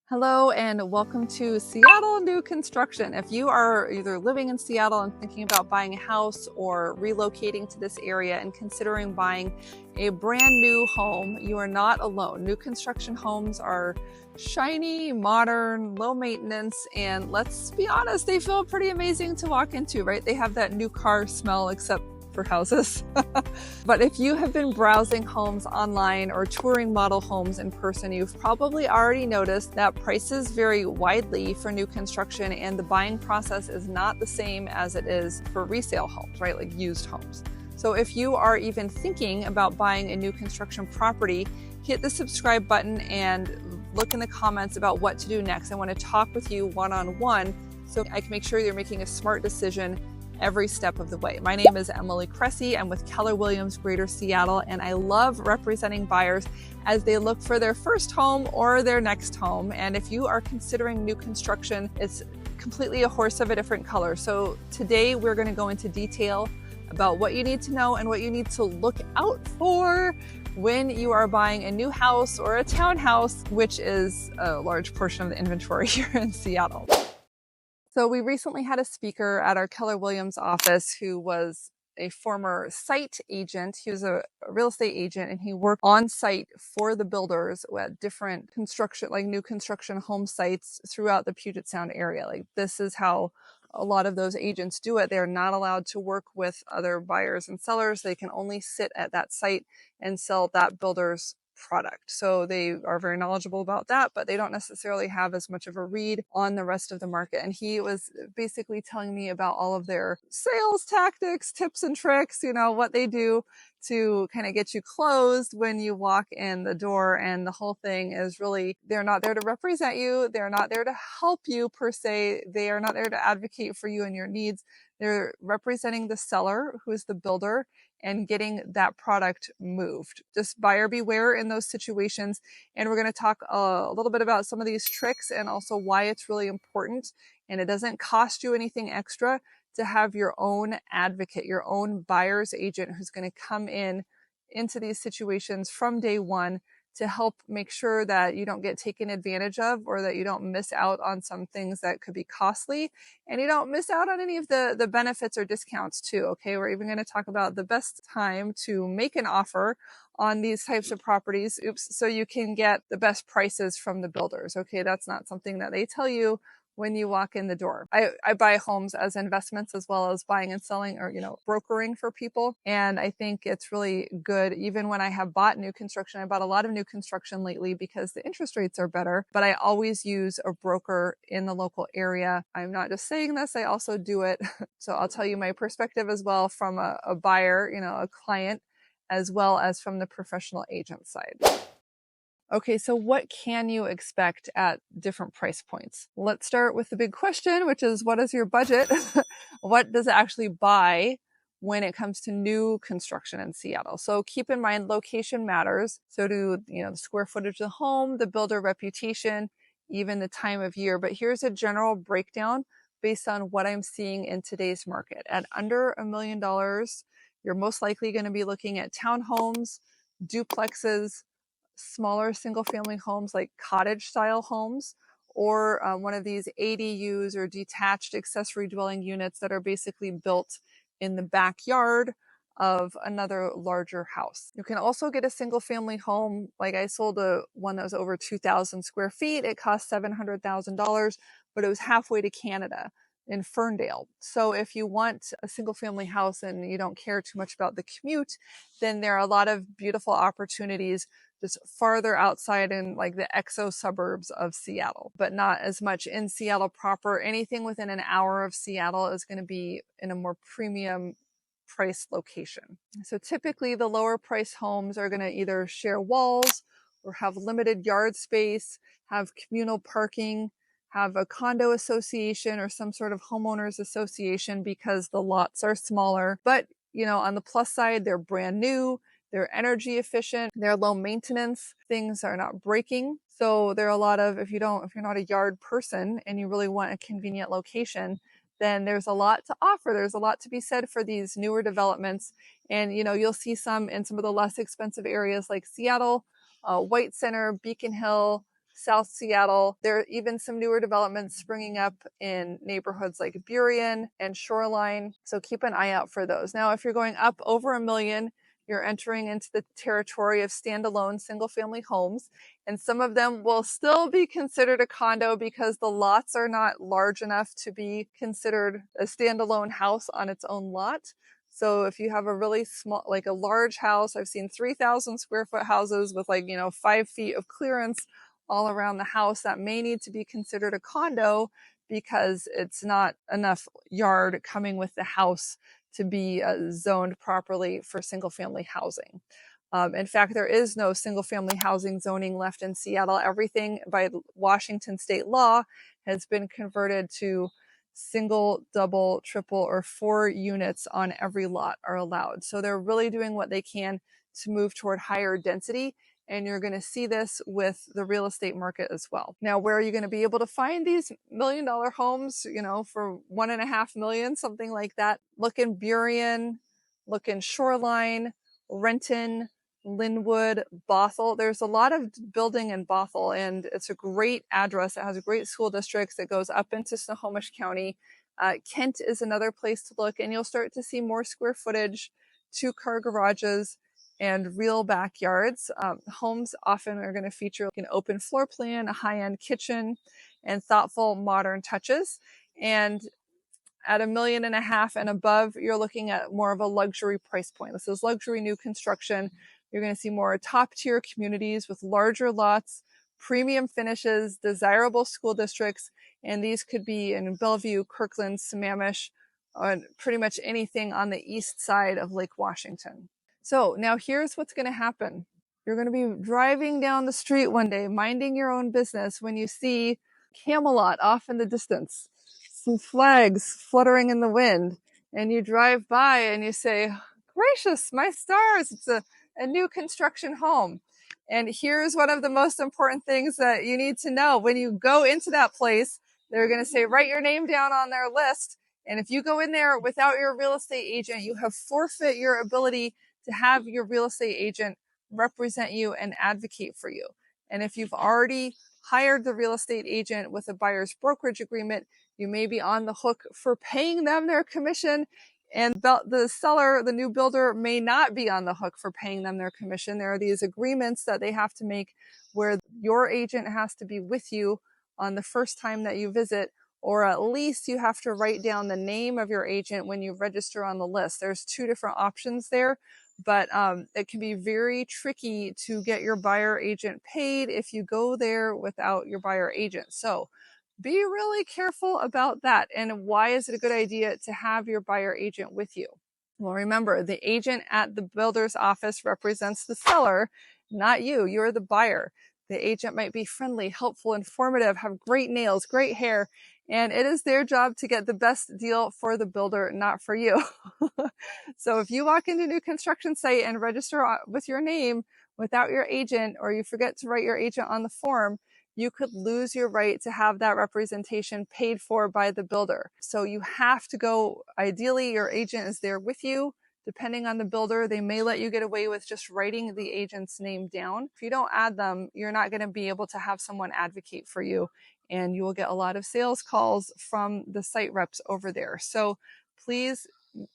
Hello and welcome to Seattle New Construction. If you are either living in Seattle and thinking about buying a house or relocating to this area and considering buying a brand new home, you are not alone. New construction homes are shiny, modern, low maintenance, and let's be honest, they feel pretty amazing to walk into, right? They have that new car smell, except for houses. But if you have been browsing homes online or touring model homes in person, you've probably already noticed that prices vary widely for new construction and the buying process is not the same as it is for resale homes, right? Like used homes. So if you are even thinking about buying a new construction property, hit the subscribe button and look in the comments about what to do next. I want to talk with you one-on-one so I can make sure you're making a smart decision every step of the way. My name is Emily Cressey. I'm with Keller Williams Greater Seattle, and I love representing buyers as they look for their first home or their next home. And if you are considering new construction, it's completely a horse of a different color. So today we're going to go into detail about what you need to know and what you need to look out for when you are buying a new house or a townhouse, which is a large portion of the inventory here in Seattle. So we recently had a speaker at our Keller Williams office who was a former site agent. He was a real estate agent and he worked on site for the builders at different construction, like new construction home sites throughout the Puget Sound area. Like this is how a lot of those agents do it. They're not allowed to work with other buyers and sellers. They can only sit at that site and sell that builder's product. So they are very knowledgeable about that, but they don't necessarily have as much of a read on the rest of the market. And he was basically telling me about all of their sales tactics, tips and tricks, what they do to kind of get you closed when you walk in the door. And the whole thing is really, they're not there to represent you. They're not there to help you per se. They are not there to advocate for you and your needs. They're representing the seller, who is the builder, and getting that product moved. Just buyer beware in those situations. And we're going to talk a little bit about some of these tricks and also why it's really important. And it doesn't cost you anything extra to have your own advocate, your own buyer's agent who's going to come into these situations from day one to help make sure that you don't get taken advantage of or that you don't miss out on some things that could be costly and you don't miss out on any of the benefits or discounts too. Okay, we're even going to talk about the best time to make an offer on these types of properties. So you can get the best prices from the builders. Okay, that's not something that they tell you when you walk in the door. I buy homes as investments as well as buying and selling or, brokering for people. And I think it's really good. Even when I have bought new construction, I bought a lot of new construction lately because the interest rates are better, but I always use a broker in the local area. I'm not just saying this, I also do it. So I'll tell you my perspective as well from a buyer, a client, as well as from the professional agent side. Okay, so what can you expect at different price points? Let's start with the big question, which is what is your budget? What does it actually buy when it comes to new construction in Seattle? So keep in mind location matters. So do, the square footage of the home, the builder reputation, even the time of year. But here's a general breakdown based on what I'm seeing in today's market. At under $1 million, you're most likely going to be looking at townhomes, duplexes, smaller single family homes like cottage style homes, or one of these ADUs or detached accessory dwelling units that are basically built in the backyard of another larger house. You can also get a single family home. Like I sold one that was over 2,000 square feet. It cost $700,000, but it was halfway to Canada in Ferndale. So if you want a single family house and you don't care too much about the commute, then there are a lot of beautiful opportunities just farther outside in like the exo suburbs of Seattle, but not as much in Seattle proper. Anything within an hour of Seattle is going to be in a more premium price location. So typically the lower price homes are going to either share walls or have limited yard space, have communal parking, have a condo association or some sort of homeowners association because the lots are smaller. But, on the plus side, they're brand new. They're energy efficient. They're low maintenance. Things are not breaking. So there are a lot of, if you're not a yard person and you really want a convenient location, then there's a lot to offer. There's a lot to be said for these newer developments. And, you'll see some in some of the less expensive areas like Seattle, White Center, Beacon Hill, South Seattle. There are even some newer developments springing up in neighborhoods like Burien and Shoreline. So keep an eye out for those. Now, if you're going up over $1 million, you're entering into the territory of standalone single family homes. And some of them will still be considered a condo because the lots are not large enough to be considered a standalone house on its own lot. So if you have a really small, like a large house, I've seen 3,000 square foot houses with 5 feet of clearance all around the house, that may need to be considered a condo because it's not enough yard coming with the house to be zoned properly for single family housing. In fact, there is no single family housing zoning left in Seattle. Everything by Washington state law has been converted to single, double, triple, or 4 units on every lot are allowed. So they're really doing what they can to move toward higher density. And you're going to see this with the real estate market as well. Now, where are you going to be able to find these $1 million homes, for $1.5 million, something like that? Look in Burien, look in Shoreline, Renton, Linwood, Bothell. There's a lot of building in Bothell, and it's a great address. It has great school districts. It goes up into Snohomish County. Kent is another place to look, and you'll start to see more square footage, 2-car garages, and real backyards. Homes often are going to feature an open floor plan, a high-end kitchen, and thoughtful modern touches. And at $1.5 million and above, you're looking at more of a luxury price point. This is luxury new construction. You're going to see more top-tier communities with larger lots, premium finishes, desirable school districts, and these could be in Bellevue, Kirkland, Sammamish, pretty much anything on the east side of Lake Washington. So now here's what's going to happen. You're going to be driving down the street one day, minding your own business, when you see Camelot off in the distance, some flags fluttering in the wind, and you drive by and you say, gracious, my stars, it's a new construction home. And here's one of the most important things that you need to know. When you go into that place, they're going to say, write your name down on their list. And if you go in there without your real estate agent, you have forfeit your ability to have your real estate agent represent you and advocate for you. And if you've already hired the real estate agent with a buyer's brokerage agreement, you may be on the hook for paying them their commission. And the seller, the new builder, may not be on the hook for paying them their commission. There are these agreements that they have to make where your agent has to be with you on the first time that you visit, or at least you have to write down the name of your agent when you register on the list. There's 2 different options there, but it can be very tricky to get your buyer agent paid if you go there without your buyer agent. So be really careful about that. And why is it a good idea to have your buyer agent with you? Well, remember, the agent at the builder's office represents the seller, not you. You're the buyer. The agent might be friendly, helpful, informative, have great nails, great hair, and it is their job to get the best deal for the builder, not for you. So if you walk into a new construction site and register with your name without your agent, or you forget to write your agent on the form, you could lose your right to have that representation paid for by the builder. So you have to go, ideally your agent is there with you. Depending on the builder, they may let you get away with just writing the agent's name down. If you don't add them, you're not going to be able to have someone advocate for you, and you will get a lot of sales calls from the site reps over there. So please,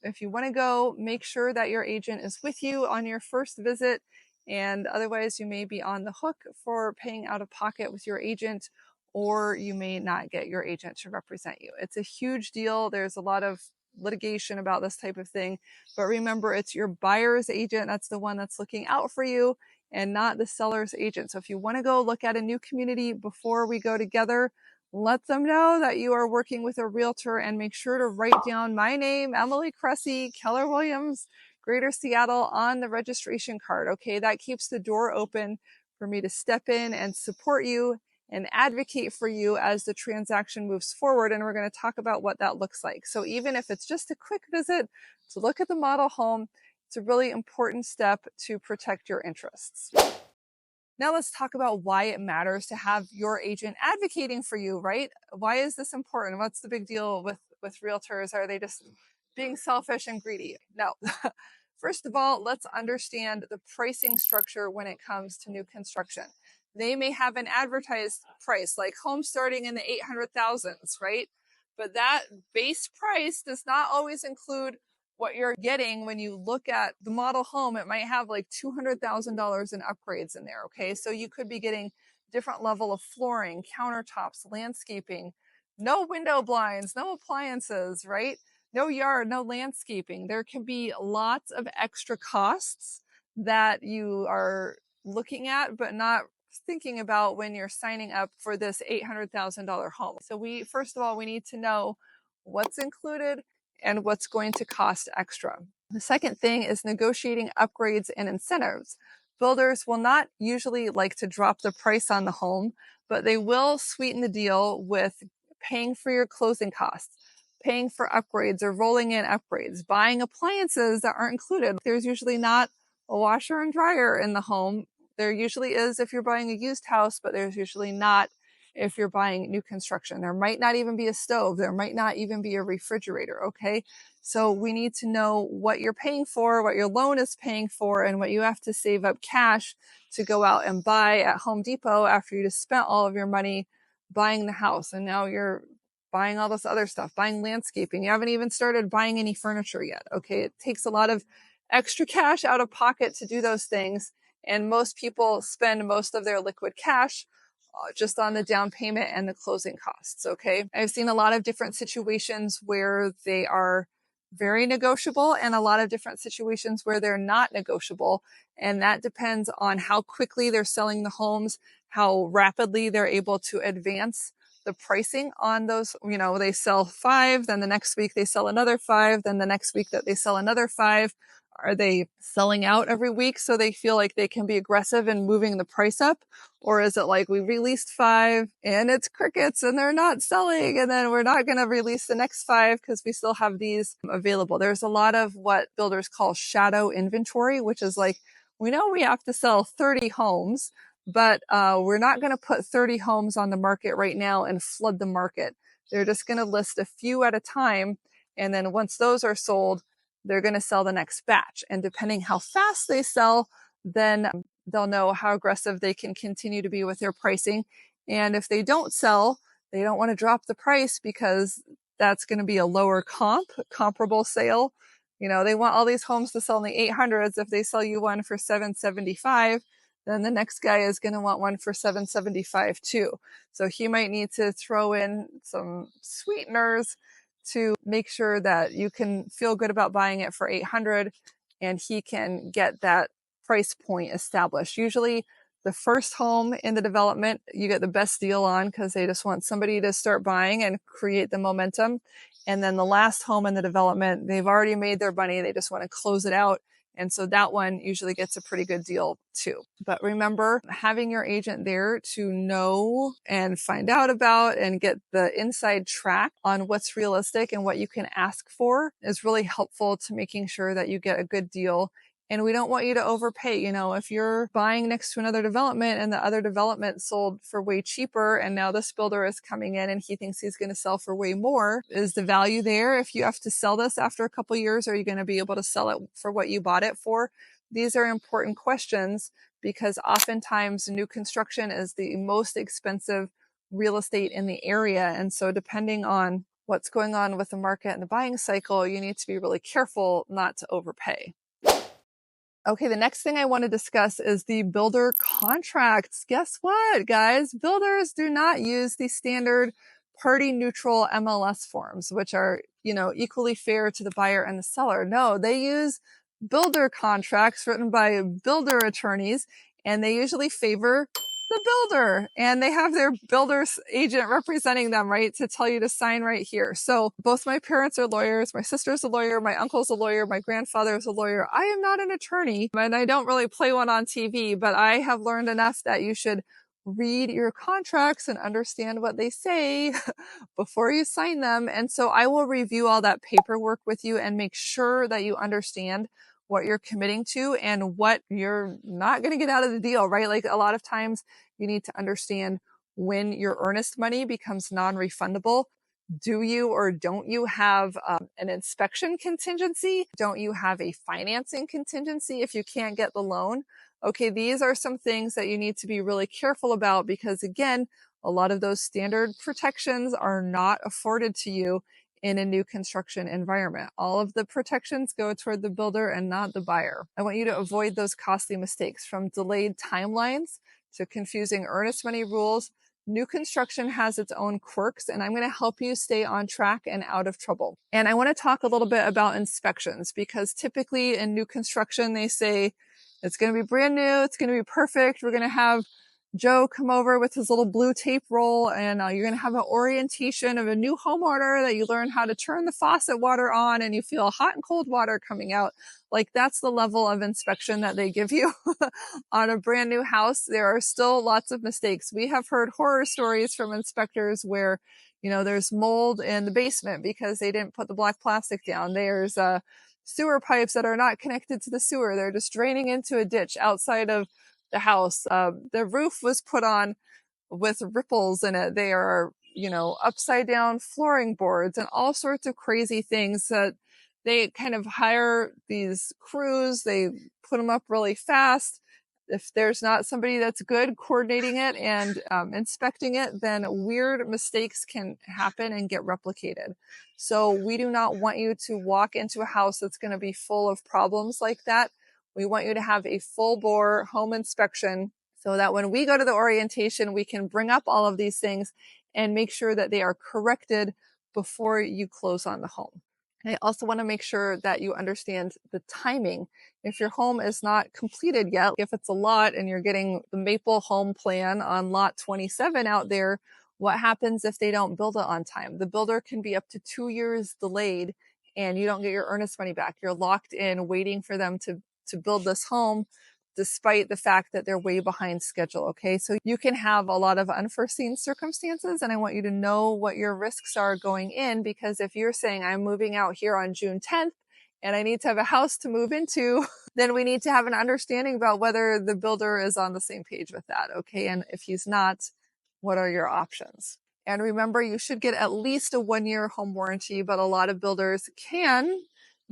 if you want to go, make sure that your agent is with you on your first visit. And otherwise, you may be on the hook for paying out of pocket with your agent, or you may not get your agent to represent you. It's a huge deal. There's a lot of litigation about this type of thing. But remember, it's your buyer's agent that's the one that's looking out for you, and not the seller's agent. So if you want to go look at a new community before we go together, let them know that you are working with a realtor, and make sure to write down my name, Emily Cressey, Keller Williams, Greater Seattle, on the registration card. Okay, that keeps the door open for me to step in and support you and advocate for you as the transaction moves forward. And we're going to talk about what that looks like. So even if it's just a quick visit to look at the model home, it's a really important step to protect your interests. Now let's talk about why it matters to have your agent advocating for you, right? Why is this important? What's the big deal with realtors? Are they just being selfish and greedy? No. First of all, let's understand the pricing structure when it comes to new construction. they may have an advertised price, like homes starting in the 800,000s, right? But that base price does not always include what you're getting. When you look at the model home, it might have like $200,000 in upgrades in there. Okay. So you could be getting different level of flooring, countertops, landscaping, no window blinds, no appliances, right? No yard, no landscaping. There can be lots of extra costs that you are looking at, but not thinking about when you're signing up for this $800,000 home. So first of all, we need to know what's included and what's going to cost extra. The second thing is negotiating upgrades and incentives. Builders will not usually like to drop the price on the home, but they will sweeten the deal with paying for your closing costs, paying for upgrades or rolling in upgrades, buying appliances that aren't included. There's usually not a washer and dryer in the home. There usually is if you're buying a used house, but there's usually not if you're buying new construction. There might not even be a stove. There might not even be a refrigerator. Okay. So we need to know what you're paying for, what your loan is paying for, and what you have to save up cash to go out and buy at Home Depot after you just spent all of your money buying the house. And now you're buying all this other stuff, buying landscaping. You haven't even started buying any furniture yet. Okay. It takes a lot of extra cash out of pocket to do those things. And most people spend most of their liquid cash just on the down payment and the closing costs. Okay. I've seen a lot of different situations where they are very negotiable and a lot of different situations where they're not negotiable. And that depends on how quickly they're selling the homes, how rapidly they're able to advance the pricing on those. You know, they sell 5, then the next week they sell another 5, then the next week that they sell another 5. Are they selling out every week so they feel like they can be aggressive in moving the price up? Or is it like we released 5 and it's crickets and they're not selling, and then we're not going to release the next 5 because we still have these available? There's a lot of what builders call shadow inventory, which is like, we know we have to sell 30 homes, but we're not going to put 30 homes on the market right now and flood the market. They're just going to list a few at a time. And then once those are sold, they're going to sell the next batch. And depending how fast they sell, then they'll know how aggressive they can continue to be with their pricing. And if they don't sell, they don't want to drop the price because that's going to be a lower comparable sale. You know, they want all these homes to sell in the 800s. If they sell you one for 775, then the next guy is going to want one for 775 too. So he might need to throw in some sweeteners to make sure that you can feel good about buying it for 800 and he can get that price point established. Usually the first home in the development, you get the best deal on because they just want somebody to start buying and create the momentum. And then the last home in the development, they've already made their money. They just want to close it out. And so that one usually gets a pretty good deal too. But remember, having your agent there to know and find out about and get the inside track on what's realistic and what you can ask for is really helpful to making sure that you get a good deal. And we don't want you to overpay. You know, if you're buying next to another development and the other development sold for way cheaper, and now this builder is coming in and he thinks he's going to sell for way more, is the value there? If you have to sell this after a couple of years, are you going to be able to sell it for what you bought it for? These are important questions because oftentimes new construction is the most expensive real estate in the area. And so depending on what's going on with the market and the buying cycle, you need to be really careful not to overpay. Okay, the next thing I want to discuss is the builder contracts. Guess what, guys? Builders do not use the standard party neutral MLS forms, which are, you know, equally fair to the buyer and the seller. No, they use builder contracts written by builder attorneys, and they usually favor the builder, and they have their builder's agent representing them, right, to tell you to sign right here. So both my parents are lawyers. My sister's a lawyer. My uncle's a lawyer. My grandfather is a lawyer. I am not an attorney, and I don't really play one on TV, but I have learned enough that you should read your contracts and understand what they say before you sign them. And so I will review all that paperwork with you and make sure that you understand what you're committing to and what you're not going to get out of the deal, right? Like a lot of times you need to understand when your earnest money becomes non-refundable. Do you or don't you have an inspection contingency? Don't you have a financing contingency if you can't get the loan? Okay, these are some things that you need to be really careful about because, again, a lot of those standard protections are not afforded to you in a new construction environment. All of the protections go toward the builder and not the buyer. I want you to avoid those costly mistakes, from delayed timelines to confusing earnest money rules. New construction has its own quirks, and I'm going to help you stay on track and out of trouble. And I want to talk a little bit about inspections, because typically in new construction, they say it's going to be brand new, it's going to be perfect. We're going to have Joe come over with his little blue tape roll, and you're going to have an orientation of a new homeowner that you learn how to turn the faucet water on and you feel hot and cold water coming out. Like, that's the level of inspection that they give you on a brand new house. There are still lots of mistakes. We have heard horror stories from inspectors where, there's mold in the basement because they didn't put the black plastic down. There's sewer pipes that are not connected to the sewer. They're just draining into a ditch outside of the house. The roof was put on with ripples in it. They are, upside down flooring boards and all sorts of crazy things that they kind of hire these crews. They put them up really fast. If there's not somebody that's good coordinating it and inspecting it, then weird mistakes can happen and get replicated. So we do not want you to walk into a house that's going to be full of problems like that. We want you to have a full bore home inspection so that when we go to the orientation, we can bring up all of these things and make sure that they are corrected before you close on the home. I also want to make sure that you understand the timing. If your home is not completed yet, if it's a lot and you're getting the Maple home plan on lot 27 out there, what happens if they don't build it on time? The builder can be up to 2 years delayed and you don't get your earnest money back. You're locked in waiting for them to build this home, despite the fact that they're way behind schedule. Okay, so you can have a lot of unforeseen circumstances, and I want you to know what your risks are going in, because if you're saying I'm moving out here on June 10th and I need to have a house to move into, then we need to have an understanding about whether the builder is on the same page with that. Okay, and if he's not, what are your options? And remember, you should get at least a 1-year home warranty, but a lot of builders can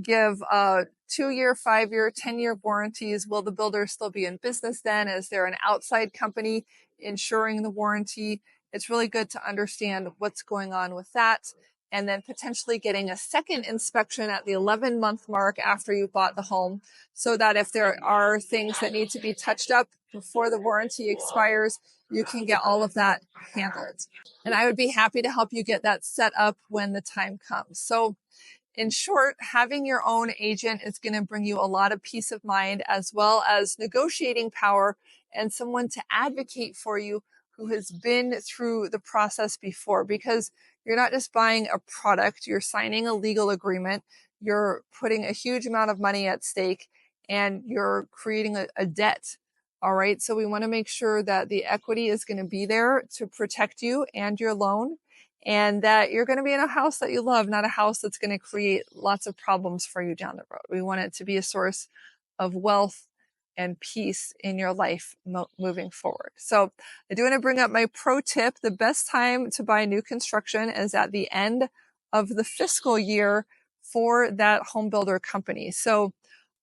give 2-year, 5-year, 10-year warranties. Will the builder still be in business then? Is there an outside company ensuring the warranty? It's really good to understand what's going on with that. And then potentially getting a second inspection at the 11-month mark after you bought the home, so that if there are things that need to be touched up before the warranty expires, you can get all of that handled. And I would be happy to help you get that set up when the time comes. So in short, having your own agent is going to bring you a lot of peace of mind, as well as negotiating power and someone to advocate for you who has been through the process before, because you're not just buying a product, you're signing a legal agreement, you're putting a huge amount of money at stake, and you're creating a debt. All right. So we want to make sure that the equity is going to be there to protect you and your loan, and that you're going to be in a house that you love, not a house that's going to create lots of problems for you down the road. We want it to be a source of wealth and peace in your life moving forward. So I do want to bring up my pro tip. The best time to buy new construction is at the end of the fiscal year for that home builder company. So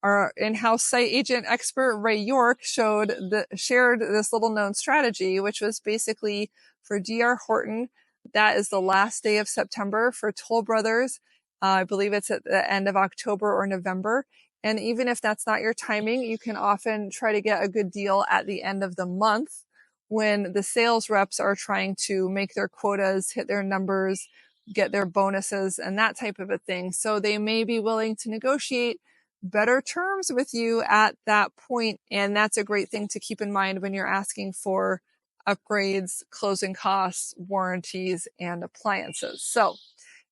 our in-house site agent expert, Ray York, shared this little known strategy, which was basically for DR Horton, that is the last day of September. For Toll Brothers, I believe it's at the end of October or November. And even if that's not your timing, you can often try to get a good deal at the end of the month when the sales reps are trying to make their quotas, hit their numbers, get their bonuses, and that type of a thing. So they may be willing to negotiate better terms with you at that point. And that's a great thing to keep in mind when you're asking for upgrades, closing costs, warranties, and appliances. So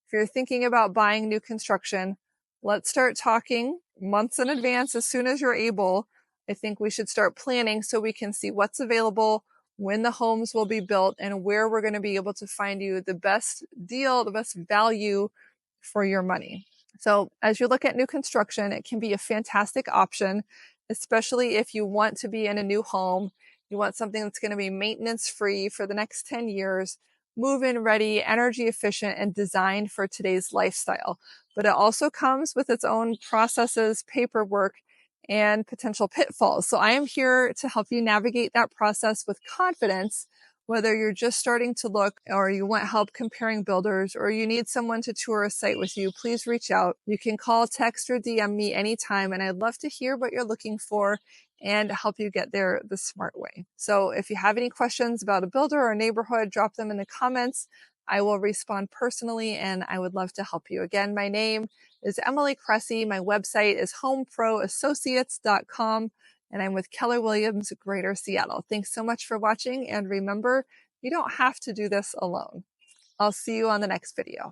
if you're thinking about buying new construction, let's start talking months in advance as soon as you're able. I think we should start planning so we can see what's available, when the homes will be built, and where we're going to be able to find you the best deal, the best value for your money. So as you look at new construction, it can be a fantastic option, especially if you want to be in a new home. You want something that's going to be maintenance free for the next 10 years, move-in ready, energy efficient, and designed for today's lifestyle. But it also comes with its own processes, paperwork, and potential pitfalls. So I am here to help you navigate that process with confidence. Whether you're just starting to look or you want help comparing builders or you need someone to tour a site with you, please reach out. You can call, text, or DM me anytime, and I'd love to hear what you're looking for and help you get there the smart way. So if you have any questions about a builder or a neighborhood, drop them in the comments. I will respond personally, and I would love to help you. Again, my name is Emily Cressey. My website is homeproassociates.com, and I'm with Keller Williams, Greater Seattle. Thanks so much for watching, and remember, you don't have to do this alone. I'll see you on the next video.